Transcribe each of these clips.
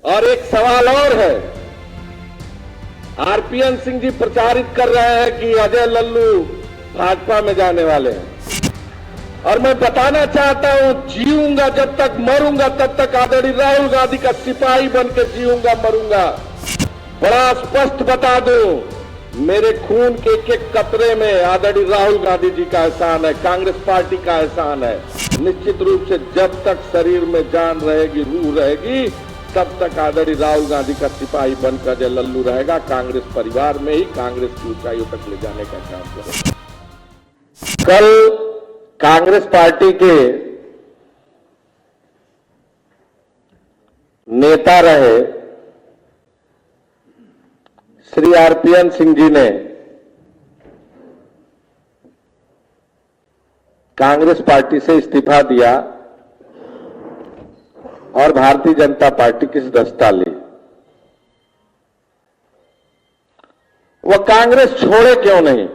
और एक सवाल और है, आरपीएन सिंह जी प्रचारित कर रहे हैं कि अजय लल्लू भाजपा में जाने वाले हैं। और मैं बताना चाहता हूं, जीऊंगा जब तक मरूंगा तब तक आदरणीय राहुल गांधी का सिपाही बनकर जीऊंगा मरूंगा। बड़ा स्पष्ट बता दूं, मेरे खून के एक एक कतरे में आदरणीय राहुल गांधी जी का एहसान है, कांग्रेस पार्टी का एहसान है। निश्चित रूप से जब तक शरीर में जान रहेगी, रूह रहेगी, तब तक आदरणीय राहुल गांधी का सिपाही बनकर अजय लल्लू रहेगा। कांग्रेस परिवार में ही कांग्रेस की ऊंचाइयों तक ले जाने का काम करेगा। कल कांग्रेस पार्टी के नेता रहे श्री आरपीएन सिंह जी ने कांग्रेस पार्टी से इस्तीफा दिया और भारतीय जनता पार्टी की सदस्यता ली। वह कांग्रेस छोड़े क्यों नहीं?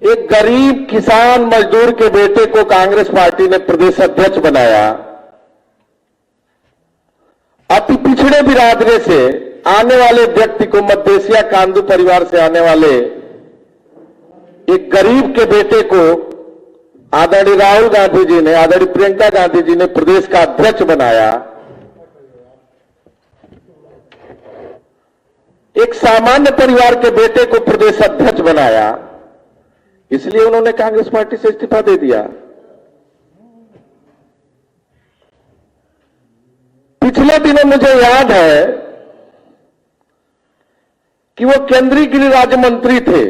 एक गरीब किसान मजदूर के बेटे को कांग्रेस पार्टी ने प्रदेश अध्यक्ष बनाया। अति पिछड़े बिरादरी से आने वाले व्यक्ति को, मध्येशिया कांदू परिवार से आने वाले एक गरीब के बेटे को आदरणीय राहुल गांधी जी ने, आदरणीय प्रियंका गांधी जी ने प्रदेश का अध्यक्ष बनाया। एक सामान्य परिवार के बेटे को प्रदेश अध्यक्ष बनाया, इसलिए उन्होंने कांग्रेस पार्टी से इस्तीफा दे दिया। पिछले दिनों मुझे याद है कि वो केंद्रीय गृह राज्य मंत्री थे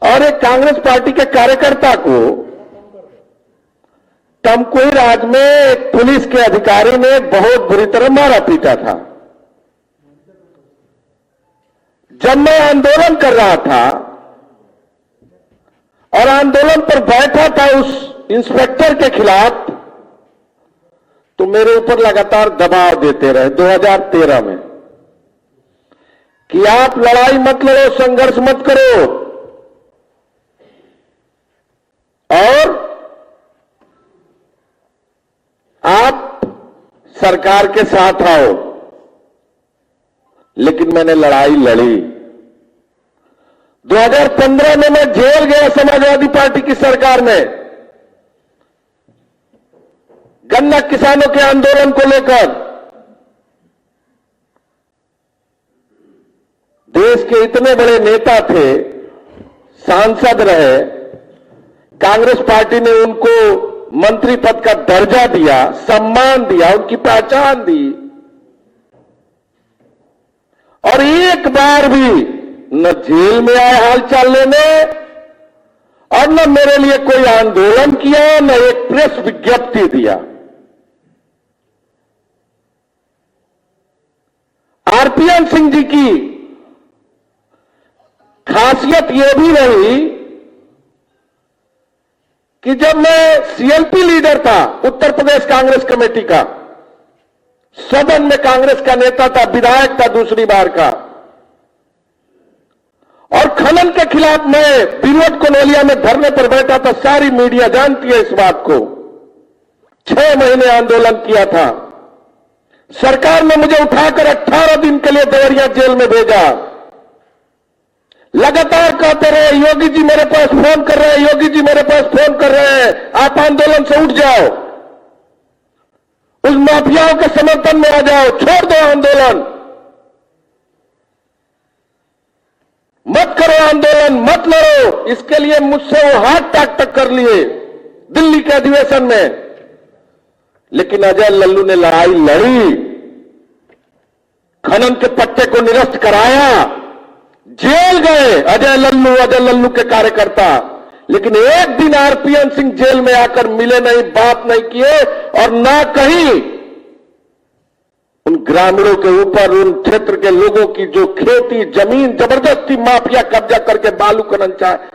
और एक कांग्रेस पार्टी के कार्यकर्ता को तमकुही राज में एक पुलिस के अधिकारी ने बहुत बुरी तरह मारा पीटा था। जब मैं आंदोलन कर रहा था और आंदोलन पर बैठा था उस इंस्पेक्टर के खिलाफ, तो मेरे ऊपर लगातार दबाव देते रहे 2013 में कि आप लड़ाई मत लड़ो, संघर्ष मत करो और आप सरकार के साथ आओ। लेकिन मैंने लड़ाई लड़ी। 2015 में मैं जेल गया समाजवादी पार्टी की सरकार में, गन्ना किसानों के आंदोलन को लेकर। देश के इतने बड़े नेता थे, सांसद रहे, कांग्रेस पार्टी ने उनको मंत्री पद का दर्जा दिया, सम्मान दिया, उनकी पहचान दी और एक बार भी न जेल में आए हालचाल लेने और न मेरे लिए कोई आंदोलन किया, न एक प्रेस विज्ञप्ति दिया। आरपीएन सिंह जी की खासियत यह भी रही कि जब मैं सीएलपी लीडर था, उत्तर प्रदेश कांग्रेस कमेटी का, सदन में कांग्रेस का नेता था, विधायक था दूसरी बार का, और खनन के खिलाफ मैं विनोद कोनोलिया में धरने पर बैठा था। सारी मीडिया जानती है इस बात को। 6 महीने आंदोलन किया था। सरकार ने मुझे उठाकर 18 दिन के लिए देवरिया जेल में भेजा। लगातार कहते रहे, योगी जी मेरे पास फोन कर रहे हैं, योगी जी मेरे पास फोन कर रहे हैं, आप आंदोलन से उठ जाओ, उस माफियाओं के समर्थन में आ जाओ, छोड़ दो आंदोलन, मत करो आंदोलन, मत लड़ो। इसके लिए मुझसे वो हाथ तक कर लिए दिल्ली के अधिवेशन में। लेकिन अजय लल्लू ने लड़ाई लड़ी, खनन के पट्टे को निरस्त कराया, जेल गए अजय लल्लू के कार्यकर्ता। लेकिन एक दिन आरपीएन सिंह जेल में आकर मिले नहीं, बात नहीं किए और ना कहीं उन ग्रामीणों के ऊपर, उन क्षेत्र के लोगों की जो खेती जमीन जबरदस्ती माफिया कब्जा करके बालू खनन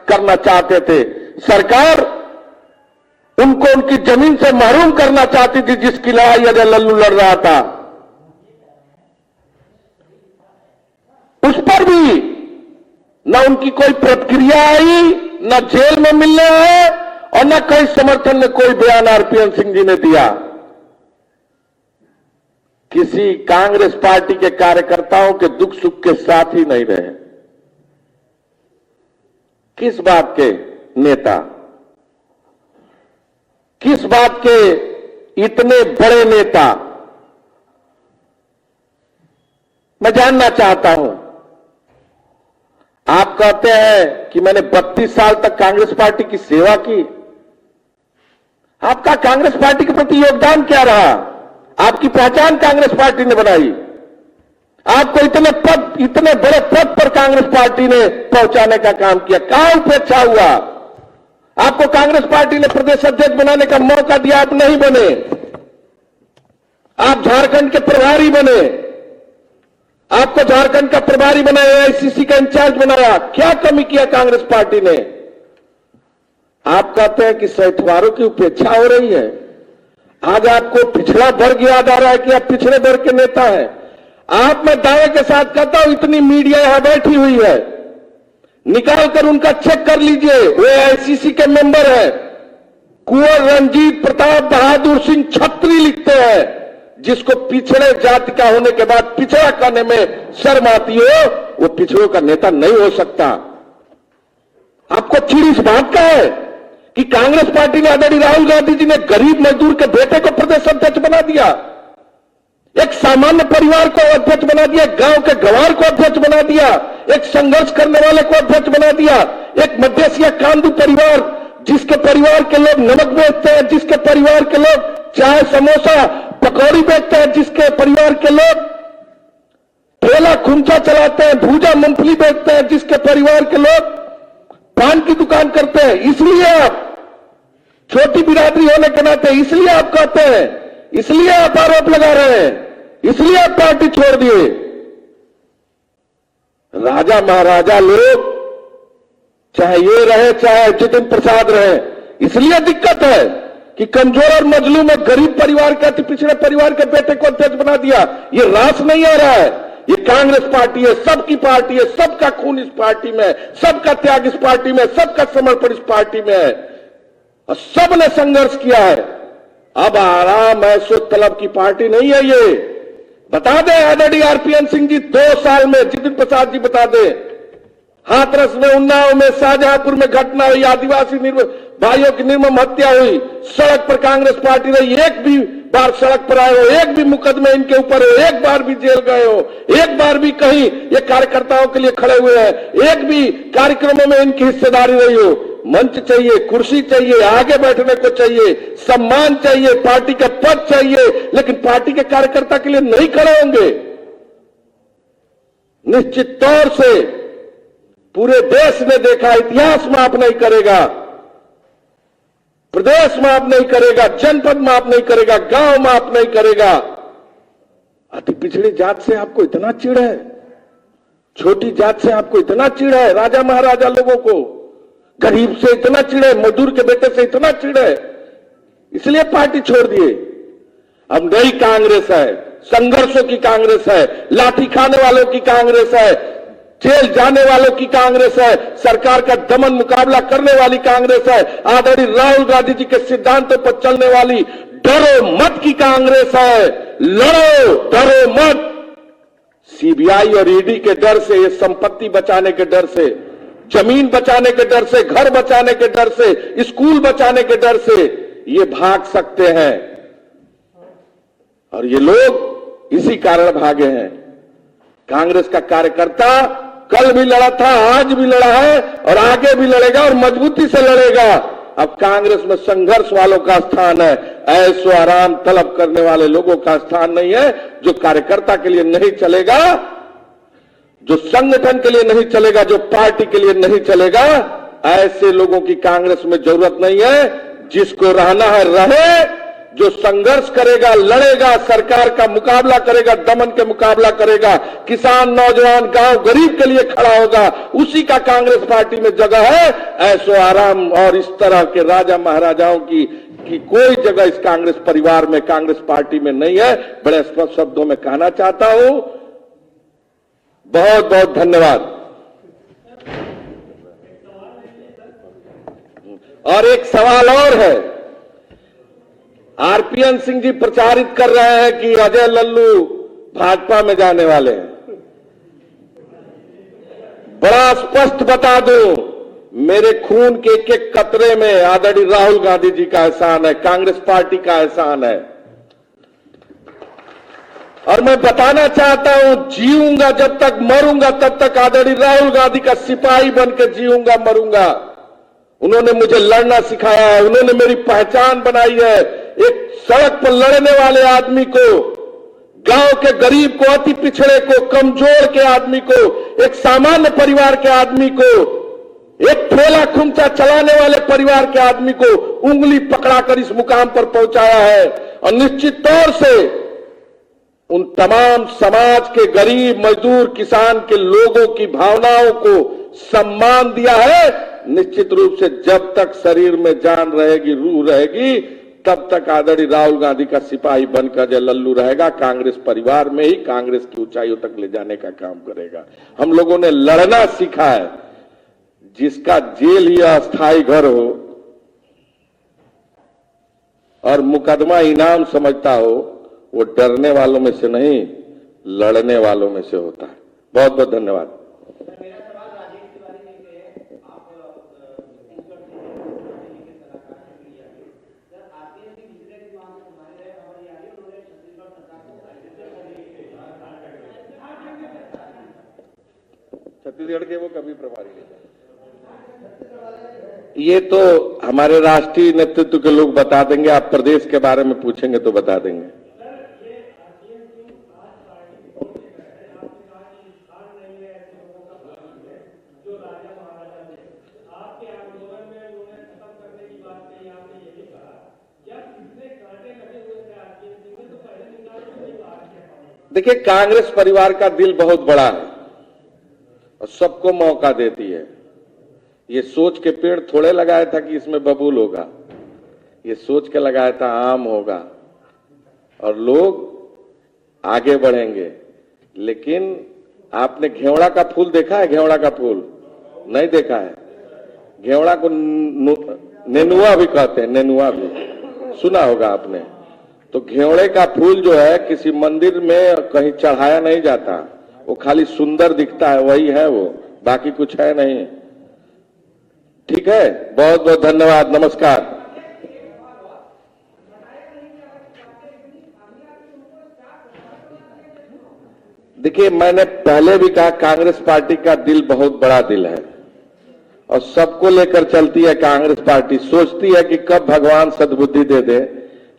करना चाहते थे, सरकार उनको उनकी जमीन से महरूम करना चाहती थी, जिसकी लड़ाई अजय लल्लू लड़ रहा था। उस पर भी न उनकी कोई प्रतिक्रिया आई, न जेल में मिलने आए और न कहीं समर्थन में कोई बयान आरपीएन सिंह जी ने दिया। किसी कांग्रेस पार्टी के कार्यकर्ताओं के दुख सुख के साथ ही नहीं रहे। किस बात के नेता, किस बात के इतने बड़े नेता, मैं जानना चाहता हूं। आप कहते हैं कि मैंने 32 साल तक कांग्रेस पार्टी की सेवा की। आपका कांग्रेस पार्टी के प्रति योगदान क्या रहा? आपकी पहचान कांग्रेस पार्टी ने बनाई। आपको इतने बड़े पद पर कांग्रेस पार्टी ने पहुंचाने का काम किया। कहां उपेक्षा हुआ? आपको कांग्रेस पार्टी ने प्रदेश अध्यक्ष बनाने का मौका दिया, आप नहीं बने। आप झारखंड के प्रभारी बने, आपको झारखंड का प्रभारी बनाया, आईसीसी का इंचार्ज बनाया। क्या कमी किया कांग्रेस पार्टी ने? आप कहते हैं कि सैतवारों की उपेक्षा हो रही है। आज आपको पिछड़ा वर्ग याद आ रहा है कि आप पिछड़े वर्ग के नेता हैं। आप, मैं दावे के साथ कहता हूं, इतनी मीडिया यहां बैठी हुई है, निकाल कर उनका चेक कर लीजिए। वे आईसीसी के मेंबर हैं। कुंवर रंजीत प्रताप बहादुर सिंह छत्री लिखते हैं, जिसको पिछड़े जाति का होने के बाद पिछड़ा करने में शर्म आती हो, वो पिछड़ों का नेता नहीं हो सकता। आपको चिड़ इस बात का है कि कांग्रेस पार्टी ने आदरणीय राहुल गांधी जी ने गरीब मजदूर के बेटे को प्रदेश अध्यक्ष बना दिया, एक सामान्य परिवार को अध्यक्ष बना दिया, गांव के गंवार को अध्यक्ष बना दिया, एक संघर्ष करने वाले को अध्यक्ष बना दिया, एक मध्यसिया कांदू परिवार, जिसके परिवार के लोग नमक बेचते हैं, जिसके परिवार के लोग चाय समोसा पकौड़ी बेचते हैं, जिसके परिवार के लोग ठेला खुंचा चलाते हैं, भूजा मूंगफली बेचते हैं, जिसके परिवार के लोग पान की दुकान करते हैं। इसलिए आप छोटी बिरादरी होने के नाते, इसलिए आप कहते हैं, इसलिए आप आरोप लगा रहे हैं, इसलिए आप पार्टी छोड़ दिए। राजा महाराजा लोग, चाहे ये रहे चाहे जितिन प्रसाद रहे, इसलिए दिक्कत है कि कमजोर और मजलूम और गरीब परिवार के, अति पिछड़े परिवार के बेटे को अध्यक्ष बना दिया। ये रास नहीं आ रहा है। ये कांग्रेस पार्टी है, सबकी पार्टी है, सबका खून इस पार्टी में है, सबका त्याग इस पार्टी में है, सबका समर्पण इस पार्टी में है और सबने संघर्ष किया है। अब आराम ऐशो तलब की पार्टी नहीं है ये। बता दें आदरणीय आरपीएन सिंह जी, 2 साल में, जितिन प्रसाद जी बता दें, हाथरस में, उन्नाव में, शाहजहांपुर में घटना हुई, आदिवासी भाइयों की निर्मम हत्या हुई, सड़क पर कांग्रेस पार्टी रही, एक भी बार सड़क पर आए हो, एक भी मुकदमे इनके ऊपर हो, एक बार भी जेल गए हो, एक बार भी कहीं ये कार्यकर्ताओं के लिए खड़े हुए हैं, एक भी कार्यक्रमों में इनकी हिस्सेदारी रही हो। मंच चाहिए, कुर्सी चाहिए, आगे बैठने को चाहिए, सम्मान चाहिए, पार्टी का पद चाहिए, लेकिन पार्टी के कार्यकर्ता के लिए नहीं खड़े होंगे। निश्चित तौर से पूरे देश ने देखा, इतिहास माफ नहीं करेगा, प्रदेश माफ नहीं करेगा, जनपद माफ नहीं करेगा, गांव माफ नहीं करेगा। अति पिछड़ी जात से आपको इतना चिढ़ है, छोटी जात से आपको इतना चिढ़ है, राजा महाराजा लोगों को, गरीब से इतना चिढ़ है, मजदूर के बेटे से इतना चिढ़ है, इसलिए पार्टी छोड़ दिए। अब नई कांग्रेस है, संघर्षों की कांग्रेस है, लाठी खाने वालों की कांग्रेस है, जेल जाने वालों की कांग्रेस है, सरकार का दमन मुकाबला करने वाली कांग्रेस है, आदरणीय राहुल गांधी जी के सिद्धांतों पर चलने वाली डरो मत की कांग्रेस है। लड़ो, डरो मत। सीबीआई और ईडी के डर से, ये संपत्ति बचाने के डर से, जमीन बचाने के डर से, घर बचाने के डर से, स्कूल बचाने के डर से ये भाग सकते हैं और ये लोग इसी कारण भागे हैं। कांग्रेस का कार्यकर्ता कल भी लड़ा था, आज भी लड़ा है और आगे भी लड़ेगा और मजबूती से लड़ेगा। अब कांग्रेस में संघर्ष वालों का स्थान है, ऐशो आराम तलब करने वाले लोगों का स्थान नहीं है। जो कार्यकर्ता के लिए नहीं चलेगा, जो संगठन के लिए नहीं चलेगा, जो पार्टी के लिए नहीं चलेगा, ऐसे लोगों की कांग्रेस में जरूरत नहीं है। जिसको रहना है रहे, जो संघर्ष करेगा, लड़ेगा, सरकार का मुकाबला करेगा, दमन के मुकाबला करेगा, किसान, नौजवान, गांव गरीब के लिए खड़ा होगा, उसी का कांग्रेस पार्टी में जगह है। ऐसो आराम और इस तरह के राजा महाराजाओं की कोई जगह इस कांग्रेस परिवार में, कांग्रेस पार्टी में नहीं है। बड़े स्पष्ट शब्दों में कहना चाहता हूं। बहुत बहुत धन्यवाद। और एक सवाल और है, आरपीएन सिंह जी प्रचारित कर रहे हैं कि अजय लल्लू भाजपा में जाने वाले हैं। बड़ा स्पष्ट बता दूं, मेरे खून के एक एक कतरे में आदरणीय राहुल गांधी जी का एहसान है, कांग्रेस पार्टी का एहसान है। और मैं बताना चाहता हूं, जीऊंगा जब तक, मरूंगा तब तक आदरणीय राहुल गांधी का सिपाही बनकर जीऊंगा, मरूंगा। उन्होंने मुझे लड़ना सिखाया है, उन्होंने मेरी पहचान बनाई है। एक सड़क पर लड़ने वाले आदमी को, गांव के गरीब को, अति पिछड़े को, कमजोर के आदमी को, एक सामान्य परिवार के आदमी को, एक ठेला खुमचा चलाने वाले परिवार के आदमी को उंगली पकड़ाकर इस मुकाम पर पहुंचाया है। और निश्चित तौर से उन तमाम समाज के गरीब, मजदूर, किसान के लोगों की भावनाओं को सम्मान दिया है। निश्चित रूप से जब तक शरीर में जान रहेगी, रूह रहेगी, तब तक आदरणीय राहुल गांधी का सिपाही बनकर अजय लल्लू रहेगा। कांग्रेस परिवार में ही कांग्रेस की ऊंचाइयों तक ले जाने का काम करेगा। हम लोगों ने लड़ना सीखा है। जिसका जेल ही अस्थायी घर हो और मुकदमा इनाम समझता हो, वो डरने वालों में से नहीं, लड़ने वालों में से होता है। बहुत बहुत धन्यवाद। छत्तीसगढ़ के वो कभी प्रभारी नहीं, ये तो हमारे राष्ट्रीय नेतृत्व के लोग बता देंगे। आप प्रदेश के बारे में पूछेंगे तो बता देंगे। देखिए, कांग्रेस परिवार का दिल बहुत बड़ा है और सबको मौका देती है। ये सोच के पेड़ थोड़े लगाया था कि इसमें बबूल होगा, ये सोच के लगाया था आम होगा और लोग आगे बढ़ेंगे। लेकिन आपने घेवड़ा का फूल देखा है? घेवड़ा का फूल नहीं देखा है? घेवड़ा को नेनुआ भी कहते हैं, नेनुआ भी सुना होगा आपने। तो घेवड़े का फूल जो है किसी मंदिर में कहीं चढ़ाया नहीं जाता, वो खाली सुंदर दिखता है, वही है वो, बाकी कुछ है नहीं। ठीक है, बहुत बहुत धन्यवाद, नमस्कार। देखिए, मैंने पहले भी कहा, कांग्रेस पार्टी का दिल बहुत बड़ा दिल है और सबको लेकर चलती है। कांग्रेस पार्टी सोचती है कि कब भगवान सद्बुद्धि दे दे,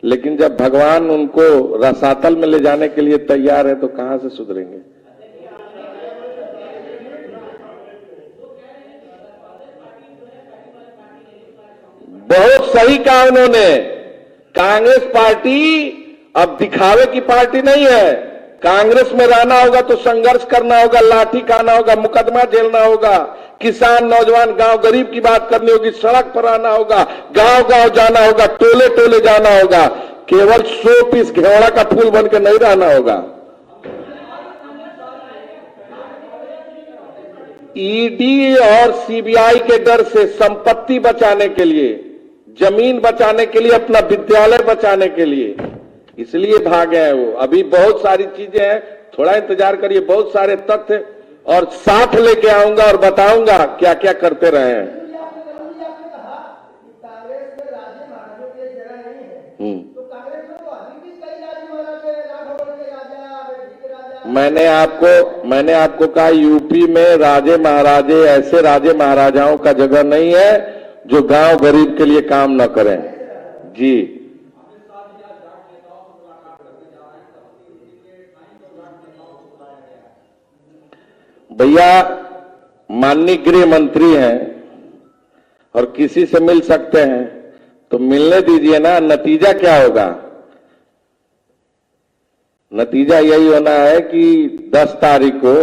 लेकिन जब भगवान उनको रसातल में ले जाने के लिए तैयार है तो कहां से सुधरेंगे। बहुत सही कहा उन्होंने। कांग्रेस पार्टी अब दिखावे की पार्टी नहीं है। कांग्रेस में रहना होगा तो संघर्ष करना होगा, लाठी खाना होगा, मुकदमा झेलना होगा, किसान, नौजवान, गांव गरीब की बात करनी होगी, सड़क पर आना होगा, गांव गांव जाना होगा, टोले टोले जाना होगा। केवल 100 पीस घेवड़ा का फूल बनकर नहीं रहना होगा। ईडी और सीबीआई के डर से संपत्ति बचाने के लिए, जमीन बचाने के लिए, अपना विद्यालय बचाने के लिए इसलिए भागे हैं वो। अभी बहुत सारी चीजें हैं, थोड़ा इंतजार करिए, बहुत सारे तथ्य और साथ लेके आऊंगा और बताऊंगा क्या क्या करते रहे हैं। मैंने आपको कहा, यूपी में राजे महाराजे, ऐसे राजे महाराजाओं का जगह नहीं है जो गांव गरीब के लिए काम न करें। जी, भैया माननीय गृह मंत्री हैं और किसी से मिल सकते हैं तो मिलने दीजिए ना। नतीजा क्या होगा? नतीजा यही होना है कि 10 तारीख को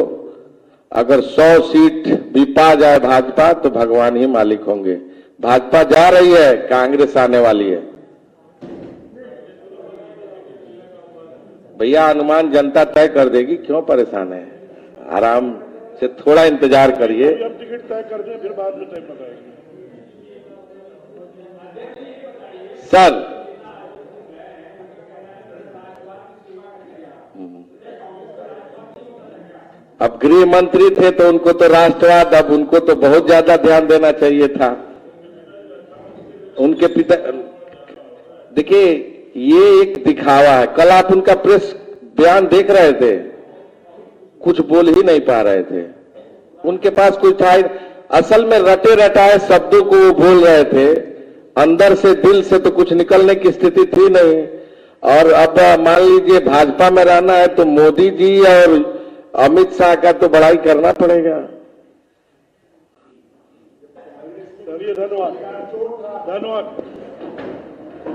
अगर 100 सीट भी पा जाए भाजपा तो भगवान ही मालिक होंगे। भाजपा जा रही है, कांग्रेस आने वाली है। भैया अनुमान जनता तय कर देगी, क्यों परेशान है? आराम से थोड़ा इंतजार करिए। अब टिकट तय कर दें, फिर बाद में तय बताएंगे। सर, अब गृह मंत्री थे तो उनको तो राष्ट्रवाद, अब उनको तो बहुत ज्यादा ध्यान देना चाहिए था। उनके पिता, देखिए ये एक दिखावा है। कल आप उनका प्रेस बयान देख रहे थे, कुछ बोल ही नहीं पा रहे थे, उनके पास कुछ था। असल में रटे रटाए शब्दों को वो बोल रहे थे, अंदर से दिल से तो कुछ निकलने की स्थिति थी नहीं। और अब मान लीजिए भाजपा में रहना है तो मोदी जी और अमित शाह का तो बड़ाई करना पड़ेगा। चलिए, धन्यवाद धन्यवाद।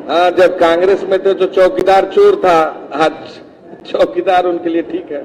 हाँ, जब कांग्रेस में थे तो चौकीदार चोर था, आज चौकीदार उनके लिए ठीक है।